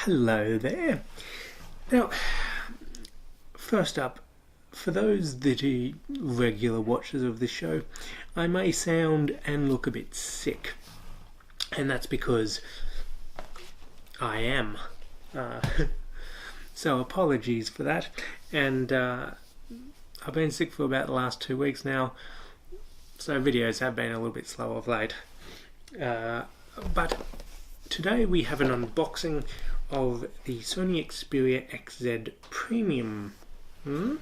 Hello there. Now, first up, for those that are regular watchers of this show, I may sound and look a bit sick, and that's because I am. So apologies for that, and I've been sick for about the last 2 weeks now, so videos have been a little bit slow of late. But today we have an unboxing of the Sony Xperia XZ Premium. Now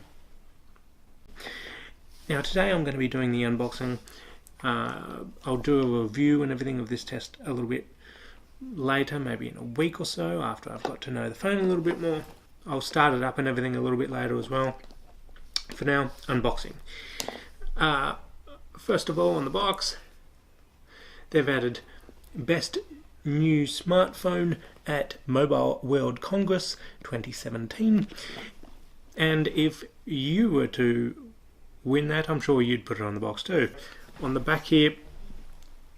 today I'm going to be doing the unboxing. I'll do a review and everything of this test a little bit later, maybe in a week or so, after I've got to know the phone a little bit more. I'll start it up and everything a little bit later as well. For now, unboxing. First of all, on the box, they've added Best New Smartphone at Mobile World Congress 2017, and if you were to win that, I'm sure you'd put it on the box too. On the back here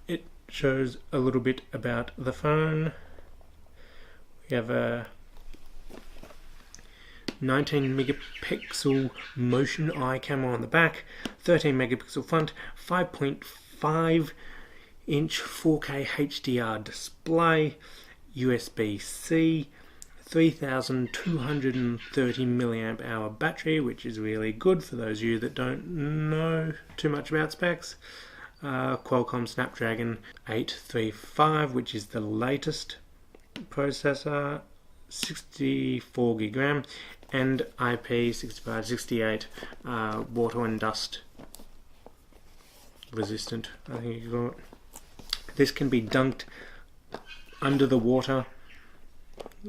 it shows a little bit about the phone. We have a 19 megapixel motion eye camera on the back, 13 megapixel front, 5.5 inch 4K HDR display, USB-C, 3230 milliamp hour battery, which is really good for those of you that don't know too much about specs. Qualcomm Snapdragon 835, which is the latest processor, 64 gig RAM, and IP6568 water and dust resistant, I think you call it. This can be dunked under the water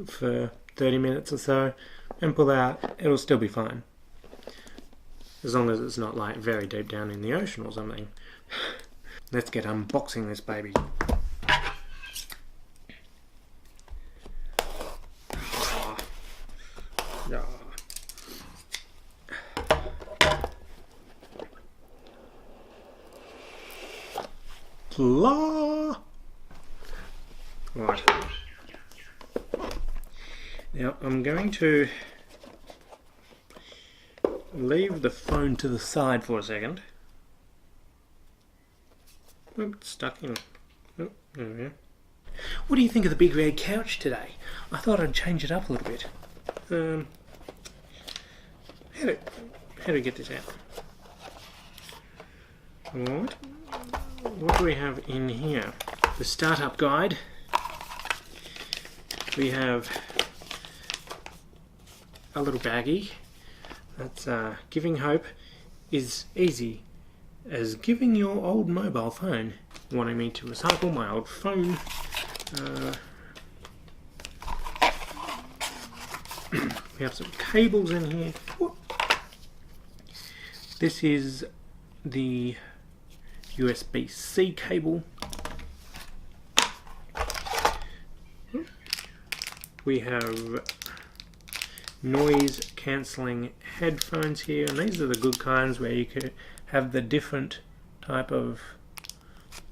for 30 minutes or so and pull out, it'll still be fine. As long as it's not like very deep down in the ocean or something. Let's get unboxing this baby. Right. Now I'm going to leave the phone to the side for a second. Oh, it's stuck in. Oh, there we go. What do you think of the big red couch today? I thought I'd change it up a little bit. How do we get this out? Alright. What do we have in here? The startup guide. We have a little baggie that's giving hope is easy as giving your old mobile phone. Wanting me to recycle my old phone. We have some cables in here. This is the USB-C cable. We have noise cancelling headphones here, and these are the good kinds where you could have the different type of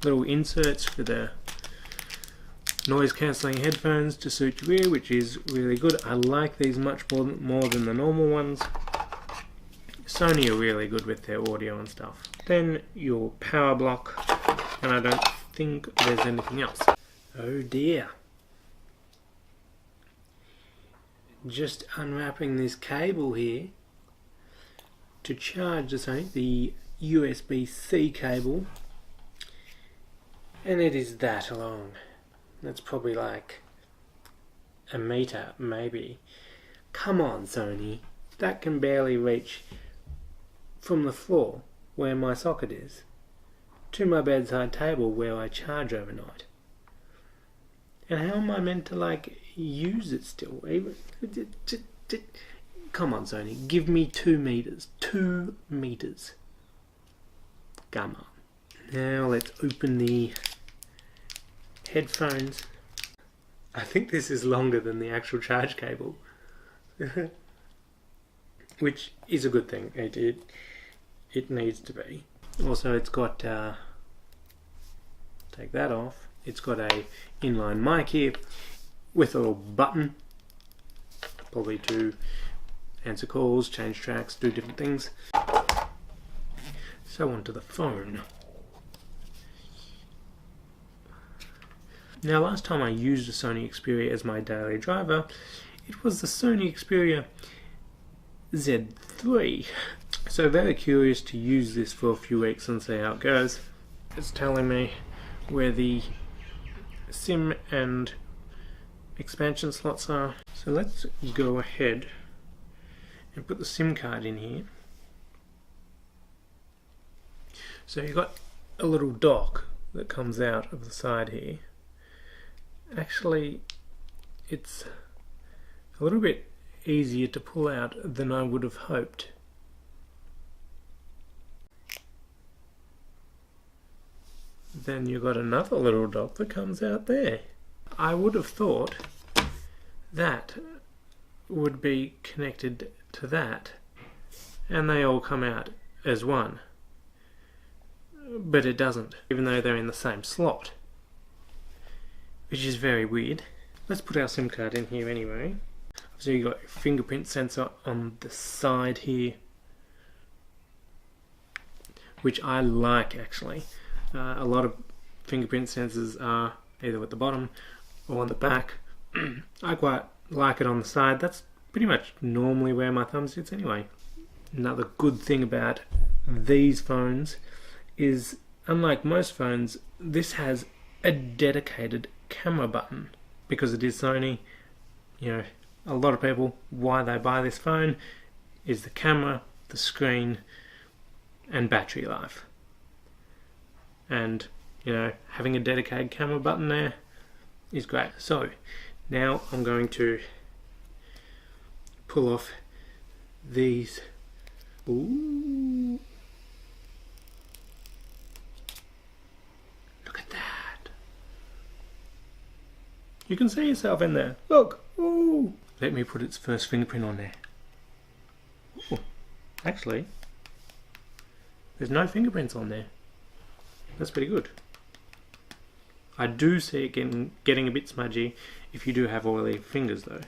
little inserts for the noise cancelling headphones to suit your ear, which is really good. I like these much more than the normal ones. Sony are really good with their audio and stuff. Then your power block, and I don't think there's anything else. Oh dear. Just unwrapping this cable here to charge the USB-C cable, and it is that long. That's probably like a meter, maybe. Come on, Sony. That can barely reach from the floor, where my socket is, to my bedside table where I charge overnight. And how am I meant to like use it still? Come on, Sony, give me 2 meters. 2 meters. Come on. Now let's open the headphones. I think this is longer than the actual charge cable, which is a good thing. It needs to be. Also, it's got take that off. It's got a inline mic here with a little button probably to answer calls, change tracks, do different things. So onto the phone. Now last time I used a Sony Xperia as my daily driver, it was the Sony Xperia Z3. So very curious to use this for a few weeks and see how it goes. It's telling me where the SIM and expansion slots are. So let's go ahead and put the SIM card in here. So you've got a little dock that comes out of the side here. Actually, it's a little bit easier to pull out than I would have hoped. Then you've got another little dock that comes out there. I would have thought that would be connected to that and they all come out as one, but it doesn't, even though they're in the same slot, which is very weird. Let's put our SIM card in here anyway. So you've got your fingerprint sensor on the side here, which I like actually. A lot of fingerprint sensors are either at the bottom or on the back. I quite like it on the side. That's pretty much normally where my thumb sits anyway. Another good thing about these phones is, unlike most phones, this has a dedicated camera button. Because it is Sony, you know, a lot of people, why they buy this phone is the camera, the screen, and battery life. And, you know, having a dedicated camera button there is great. So, now I'm going to pull off these. Ooh. Look at that. You can see yourself in there. Look. Ooh. Let me put its first fingerprint on there. Ooh. Actually, there's no fingerprints on there. That's pretty good. I do see it getting a bit smudgy if you do have oily fingers though.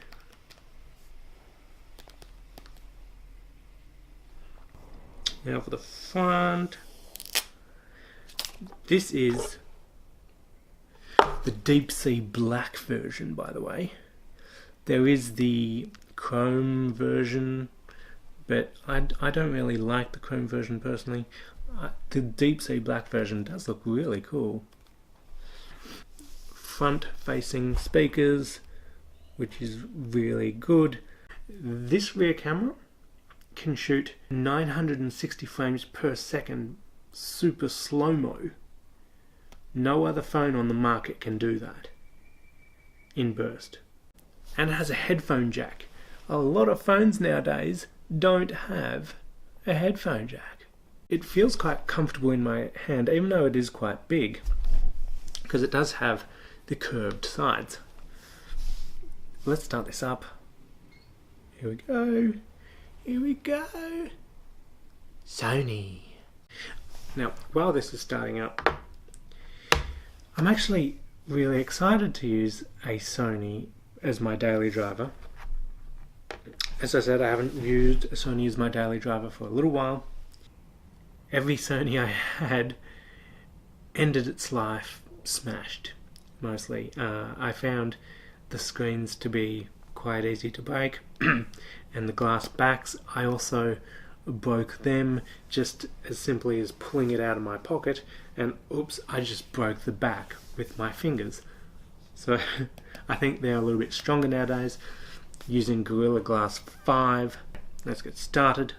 Now for the front. This is the deep sea black version, by the way. There is the chrome version, but I don't really like the chrome version personally. The deep sea black version does look really cool. Front facing speakers, which is really good. This rear camera can shoot 960 frames per second super slow-mo. No other phone on the market can do that in burst. And it has a headphone jack. A lot of phones nowadays don't have a headphone jack. It feels quite comfortable in my hand, even though it is quite big, because it does have the curved sides. Let's start this up. Here we go. Here we go. Sony. Now, while this is starting up, I'm actually really excited to use a Sony as my daily driver. As I said, I haven't used a Sony as my daily driver for a little while. Every Sony I had ended its life smashed, mostly. I found the screens to be quite easy to break, and the glass backs, I also broke them just as simply as pulling it out of my pocket, and oops, I just broke the back with my fingers. So I think they're a little bit stronger nowadays, using Gorilla Glass 5. Let's get started.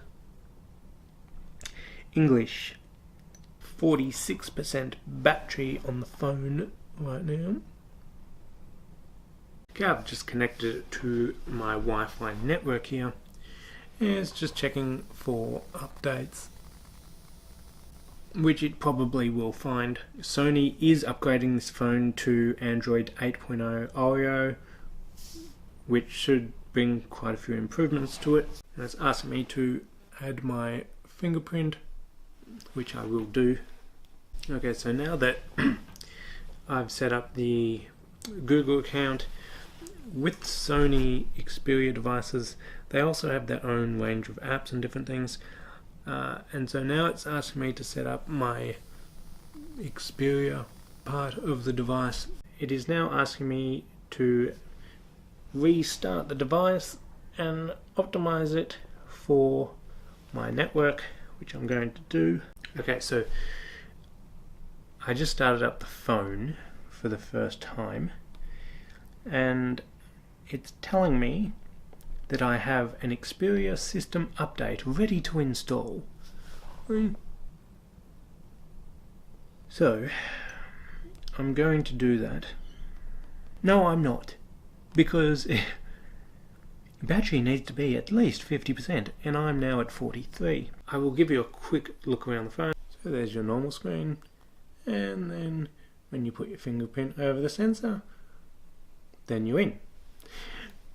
English, 46% battery on the phone right now. Okay, I've just connected it to my Wi-Fi network here. And it's just checking for updates, which it probably will find. Sony is upgrading this phone to Android 8.0 Oreo, which should bring quite a few improvements to it. And it's asking me to add my fingerprint, which I will do. Okay, so now that I've set up the Google account, with Sony Xperia devices, they also have their own range of apps and different things. And so now it's asking me to set up my Xperia part of the device. It is now asking me to restart the device and optimize it for my network, which I'm going to do. Okay, so I just started up the phone for the first time, and it's telling me that I have an Xperia system update ready to install. So I'm going to do that. No, I'm not, because battery needs to be at least 50% and I'm now at 43. I will give you a quick look around the phone. So there's your normal screen, and then when you put your fingerprint over the sensor, then you're in.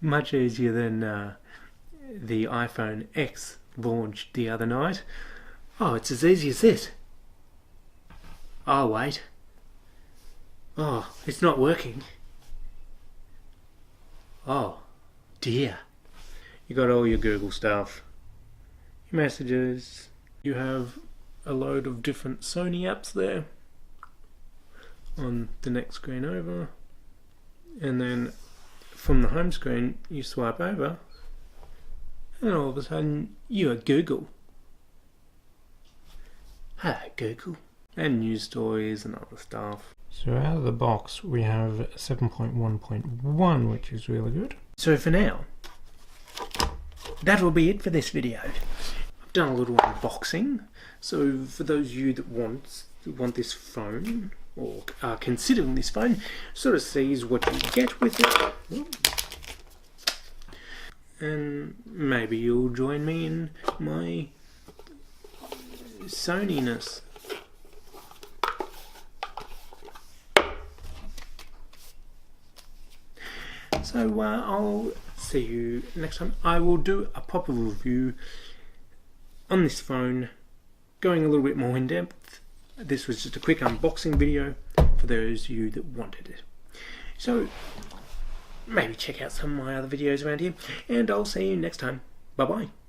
Much easier than the iPhone X launched the other night. Oh, it's as easy as this. Oh wait. Oh, it's not working. Oh dear. You got all your Google stuff, your messages, you have a load of different Sony apps there on the next screen over, and then from the home screen you swipe over and all of a sudden you're at Google. Hi Google. And news stories and other stuff. So out of the box we have 7.1.1, which is really good. So for now, that will be it for this video. I've done a little unboxing, so for those of you that want this phone, or are considering this phone, sort of sees what you get with it. And maybe you'll join me in my Sony-ness. So I'll see you next time. I will do a proper review on this phone, going a little bit more in depth. This was just a quick unboxing video for those of you that wanted it. So maybe check out some of my other videos around here, and I'll see you next time. Bye bye.